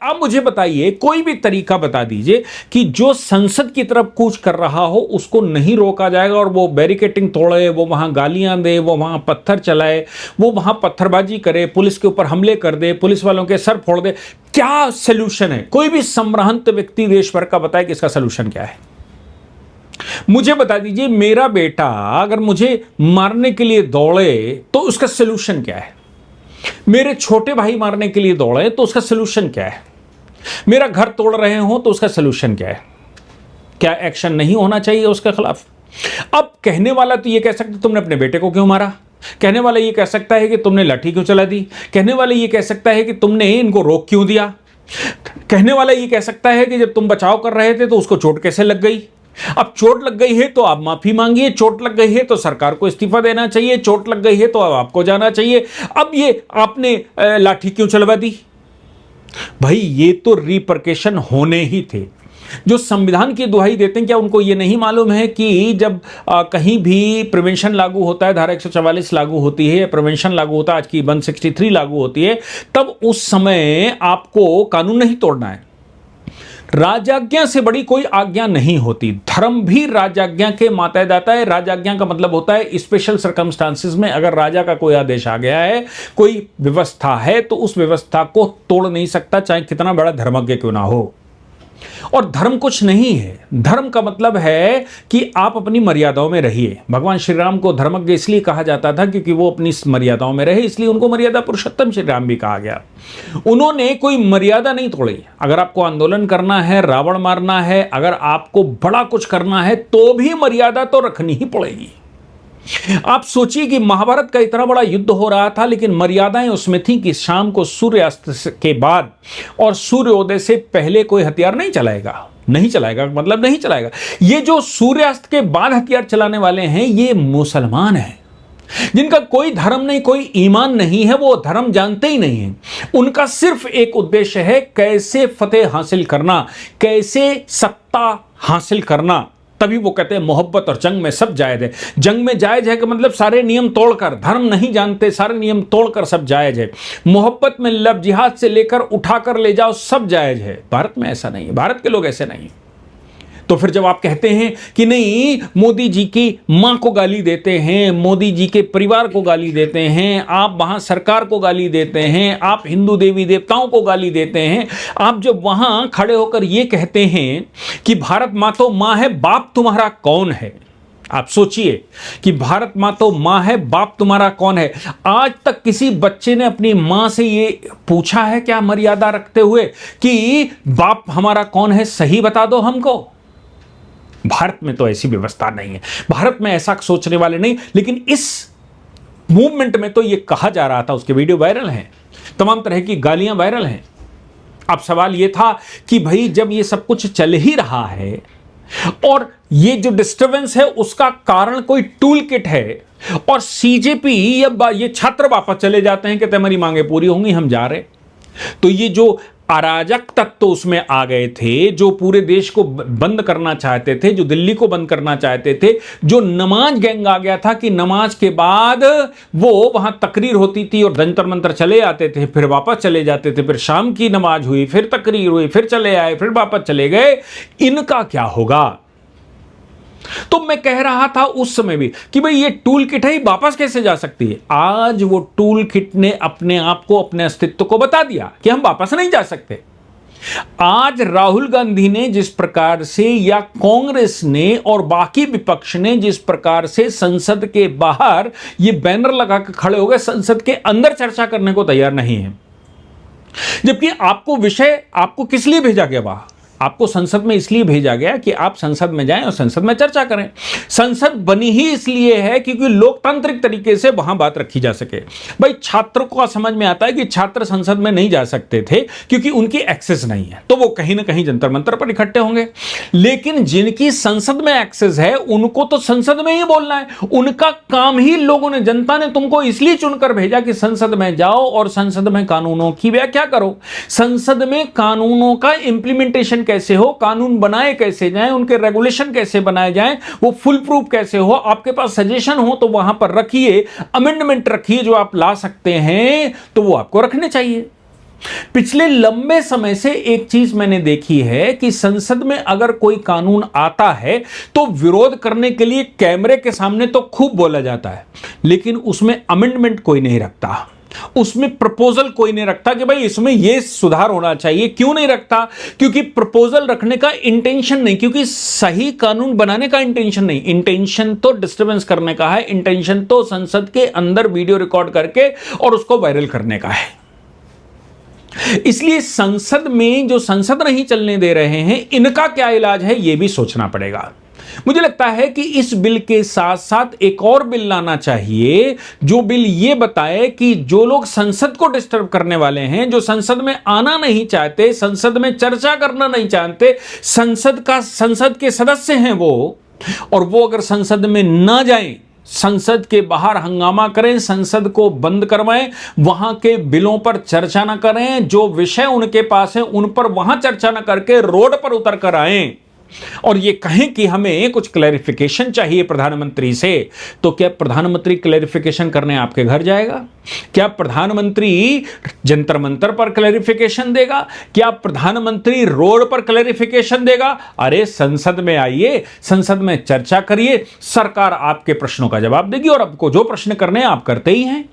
आप मुझे बताइए, कोई भी तरीका बता दीजिए कि जो संसद की तरफ कूच कर रहा हो उसको नहीं रोका जाएगा और वो बैरिकेटिंग तोड़े, वो वहां गालियां दे, वो वहां पत्थर चलाए, वो वहां पत्थरबाजी करे, पुलिस के ऊपर हमले कर दे, पुलिस वालों के सर फोड़ दे। क्या सोल्यूशन है? कोई भी संभ्रांत व्यक्ति देश भर का बताए कि इसका सोल्यूशन क्या है। मुझे बता दीजिए, मेरा बेटा अगर मुझे मारने के लिए दौड़े तो उसका सोल्यूशन क्या है? मेरे छोटे भाई मारने के लिए दौड़े तो उसका सोल्यूशन क्या है? मेरा घर तोड़ रहे हो तो उसका सोल्यूशन क्या है? क्या एक्शन नहीं होना चाहिए उसके खिलाफ? अब कहने वाला तो ये कह सकता है तुमने अपने बेटे को क्यों मारा, कहने वाला ये कह सकता है कि तुमने लाठी क्यों चला दी, कहने वाला ये कह सकता है कि तुमने इनको रोक क्यों दिया, कहने वाला ये कह सकता है कि जब तुम बचाव कर रहे थे तो उसको चोट कैसे लग गई। अब चोट लग गई है तो आप माफी मांगिए, चोट लग गई है तो सरकार को इस्तीफा देना चाहिए, चोट लग गई है तो अब आपको जाना चाहिए। अब ये आपने लाठी क्यों चलवा दी? भाई ये तो रिपरकेशन होने ही थे। जो संविधान की दुहाई देते हैं, क्या उनको ये नहीं मालूम है कि जब कहीं भी प्रिवेंशन लागू होता है, धारा 144 लागू होती है, प्रिवेंशन लागू होता है, आज की 163 लागू होती है, तब उस समय आपको कानून नहीं तोड़ना है। राजाज्ञा से बड़ी कोई आज्ञा नहीं होती। धर्म भी राजाज्ञा के मातादाता है। राजाज्ञा का मतलब होता है स्पेशल सर्कमस्टांसिस में अगर राजा का कोई आदेश आ गया है, कोई व्यवस्था है, तो उस व्यवस्था को तोड़ नहीं सकता, चाहे कितना बड़ा धर्मज्ञ क्यों ना हो। और धर्म कुछ नहीं है। धर्म का मतलब है कि आप अपनी मर्यादाओं में रहिए। भगवान श्री राम को धर्मज्ञ इसलिए कहा जाता था क्योंकि वो अपनी मर्यादाओं में रहे, इसलिए उनको मर्यादा पुरुषोत्तम श्री राम भी कहा गया। उन्होंने कोई मर्यादा नहीं तोड़ी। अगर आपको आंदोलन करना है, रावण मारना है, अगर आपको बड़ा कुछ करना है, तो भी मर्यादा तो रखनी ही पड़ेगी। आप सोचिए कि महाभारत का इतना बड़ा युद्ध हो रहा था, लेकिन मर्यादाएं उसमें थी कि शाम को सूर्यास्त के बाद और सूर्योदय से पहले कोई हथियार नहीं चलाएगा। नहीं चलाएगा मतलब नहीं चलाएगा। ये जो सूर्यास्त के बाद हथियार चलाने वाले हैं, ये मुसलमान हैं, जिनका कोई धर्म नहीं, कोई ईमान नहीं है, वो धर्म जानते ही नहीं है। उनका सिर्फ एक उद्देश्य है, कैसे फतेह हासिल करना, कैसे सत्ता हासिल करना। तभी वो कहते हैं मोहब्बत और जंग में सब जायज है। जंग में जायज है कि मतलब सारे नियम तोड़कर, धर्म नहीं जानते, सारे नियम तोड़कर सब जायज है। मोहब्बत में लब जिहाद से लेकर उठाकर ले जाओ सब जायज है। भारत में ऐसा नहीं है, भारत के लोग ऐसे नहीं। तो फिर जब आप कहते हैं कि नहीं, मोदी जी की मां को गाली देते हैं, मोदी जी के परिवार को गाली देते हैं, आप वहां सरकार को गाली देते हैं, आप हिंदू देवी देवताओं को गाली देते हैं, आप जब वहां खड़े होकर यह कहते हैं कि भारत मां तो मां है, बाप तुम्हारा कौन है। आप सोचिए कि भारत मां तो मां है, बाप तुम्हारा कौन है। आज तक किसी बच्चे ने अपनी मां से ये पूछा है क्या, मर्यादा रखते हुए, कि बाप हमारा कौन है, सही बता दो हमको। भारत में तो ऐसी व्यवस्था नहीं है, भारत में ऐसा सोचने वाले नहीं। लेकिन इस मूवमेंट में तो यह कहा जा रहा था, उसके वीडियो वायरल हैं, तमाम तरह की गालियां वायरल हैं। अब सवाल यह था कि भाई जब ये सब कुछ चल ही रहा है और ये जो डिस्टर्बेंस है उसका कारण कोई टूल किट है, और सीजेपी या ये छात्र वापस चले जाते हैं, कहते हमारी मांगे पूरी होंगी, हम जा रहे। तो ये जो अराजक तत्व उसमें आ गए थे, जो पूरे देश को बंद करना चाहते थे, जो दिल्ली को बंद करना चाहते थे, जो नमाज गैंग आ गया था कि नमाज के बाद वो वहां तकरीर होती थी और जंतर मंतर चले आते थे, फिर वापस चले जाते थे, फिर शाम की नमाज हुई, फिर तकरीर हुई, फिर चले आए, फिर वापस चले गए। इनका क्या होगा? तो मैं कह रहा था उस समय भी कि भाई ये टूल किट है, वापस कैसे जा सकती है। आज वो टूल किट ने अपने आप को, अपने अस्तित्व को बता दिया कि हम वापस नहीं जा सकते। आज राहुल गांधी ने जिस प्रकार से, या कांग्रेस ने और बाकी विपक्ष ने जिस प्रकार से संसद के बाहर ये बैनर लगा कर खड़े हो गए, संसद के अंदर चर्चा करने को तैयार नहीं है। जबकि आपको विषय, आपको किस लिए भेजा गया वहां? आपको संसद में इसलिए भेजा गया कि आप संसद में जाएं और संसद में चर्चा करें। संसद बनी ही इसलिए है क्योंकि लोकतांत्रिक तरीके से वहां बात रखी जा सके। भाई छात्रों को समझ में आता है कि छात्र संसद में नहीं जा सकते थे क्योंकि उनकी एक्सेस नहीं है, तो वो कहीं ना कहीं जंतर मंतर पर इकट्ठे होंगे। लेकिन जिनकी संसद में एक्सेस है उनको तो संसद में ही बोलना है। उनका काम ही, लोगों ने, जनता ने तुमको इसलिए चुनकर भेजा कि संसद में जाओ और संसद में कानूनों की व्याख्या करो, संसद में कानूनों का इंप्लीमेंटेशन कैसे हो, कानून बनाए कैसे जाएं, उनके रेगुलेशन कैसे बनाए जाएं, वो फुल प्रूफ कैसे हो। आपके पास सजेशन हो तो वहां पर रखिए, अमेंडमेंट रखिए जो आप ला सकते हैं, तो वो आपको रखने चाहिए। पिछले लंबे समय से एक चीज मैंने देखी है कि संसद में अगर कोई कानून आता है तो विरोध करने के लिए कैमरे के सामने तो खूब बोला जाता है, लेकिन उसमें अमेंडमेंट कोई नहीं रखता, उसमें प्रपोजल कोई नहीं रखता कि भाई इसमें यह सुधार होना चाहिए। क्यों नहीं रखता? क्योंकि प्रपोजल रखने का इंटेंशन नहीं, क्योंकि सही कानून बनाने का इंटेंशन नहीं, इंटेंशन तो डिस्टर्बेंस करने का है, इंटेंशन तो संसद के अंदर वीडियो रिकॉर्ड करके और उसको वायरल करने का है। इसलिए संसद में जो संसद नहीं चलने दे रहे हैं, इनका क्या इलाज है यह भी सोचना पड़ेगा। मुझे लगता है कि इस बिल के साथ साथ एक और बिल लाना चाहिए, जो बिल यह बताए कि जो लोग संसद को डिस्टर्ब करने वाले हैं, जो संसद में आना नहीं चाहते, संसद में चर्चा करना नहीं चाहते, संसद के सदस्य हैं वो, और वो अगर संसद में ना जाएं, संसद के बाहर हंगामा करें, संसद को बंद करवाएं, वहां के बिलों पर चर्चा न करें, जो विषय उनके पास है उन पर वहां चर्चा न करके रोड पर उतर कर आएं और ये कहें कि हमें कुछ क्लैरिफिकेशन चाहिए प्रधानमंत्री से, तो क्या प्रधानमंत्री क्लैरिफिकेशन करने आपके घर जाएगा? क्या प्रधानमंत्री जंतर मंतर पर क्लैरिफिकेशन देगा? क्या प्रधानमंत्री रोड पर क्लैरिफिकेशन देगा? अरे संसद में आइए, संसद में चर्चा करिए, सरकार आपके प्रश्नों का जवाब देगी और आपको जो प्रश्न करने हैं आप करते ही हैं।